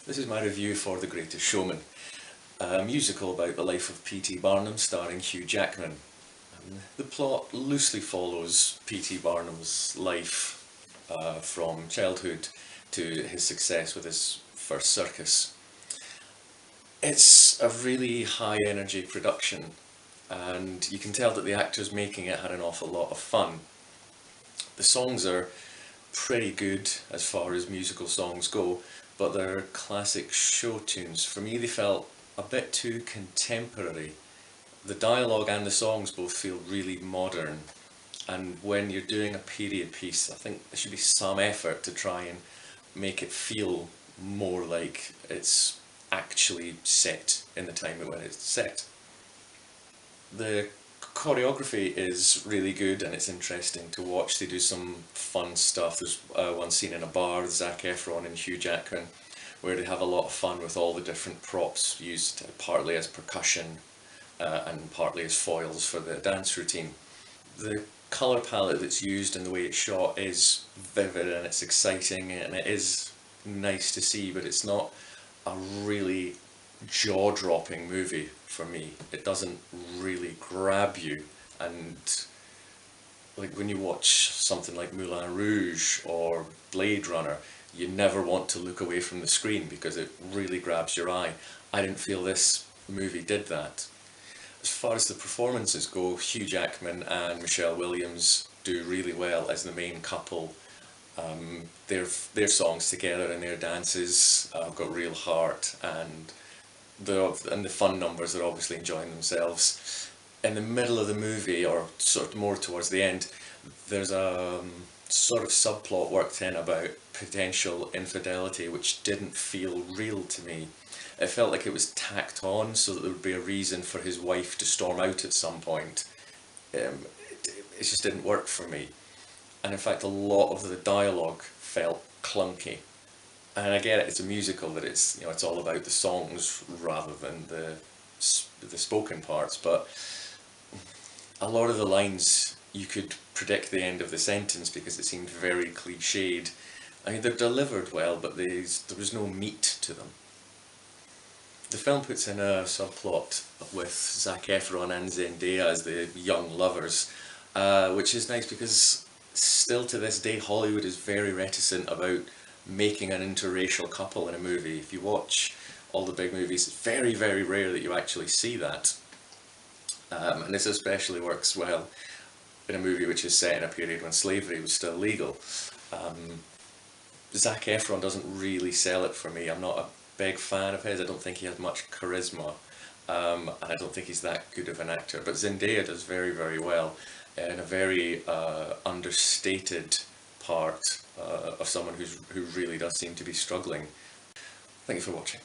This is my review for The Greatest Showman, a musical about the life of P.T. Barnum starring Hugh Jackman. The plot loosely follows P.T. Barnum's life from childhood to his success with his first circus. It's a really high energy production, and you can tell that the actors making it had an awful lot of fun. The songs are pretty good as far as musical songs go, but they're classic show tunes. For me, they felt a bit too contemporary. The dialogue and the songs both feel really modern, and when you're doing a period piece, I think there should be some effort to try and make it feel more like it's actually set in the time when it's set. The choreography is really good and it's interesting to watch. They do some fun stuff. There's one scene in a bar with Zac Efron and Hugh Jackman where they have a lot of fun with all the different props used partly as percussion and partly as foils for the dance routine. The colour palette that's used and the way it's shot is vivid and it's exciting and it is nice to see, but it's not a really jaw-dropping movie for me. It doesn't really grab you, and like when you watch something like Moulin Rouge or Blade Runner, you never want to look away from the screen because it really grabs your eye. I didn't feel this movie did that. As far as the performances go, Hugh Jackman and Michelle Williams do really well as the main couple. Their songs together and their dances have got real heart, and the fun numbers are obviously enjoying themselves. In the middle of the movie, or sort of more towards the end, there's a sort of subplot worked in about potential infidelity which didn't feel real to me. It felt like it was tacked on so that there would be a reason for his wife to storm out at some point. It just didn't work for me. And in fact, a lot of the dialogue felt clunky. And I get it, it's a musical, that it's all about the songs rather than the spoken parts, but a lot of the lines you could predict the end of the sentence because it seemed very cliched. I mean, they're delivered well, but there was no meat to them. The film puts in a subplot with Zac Efron and Zendaya as the young lovers, which is nice because still to this day Hollywood is very reticent about making an interracial couple in a movie. If you watch all the big movies, it's very, very rare that you actually see that. And this especially works well in a movie which is set in a period when slavery was still legal. Zac Efron doesn't really sell it for me. I'm not a big fan of his. I don't think he has much charisma, and I don't think he's that good of an actor. But Zendaya does very, very well in a very understated part of someone who really does seem to be struggling. Thank you for watching.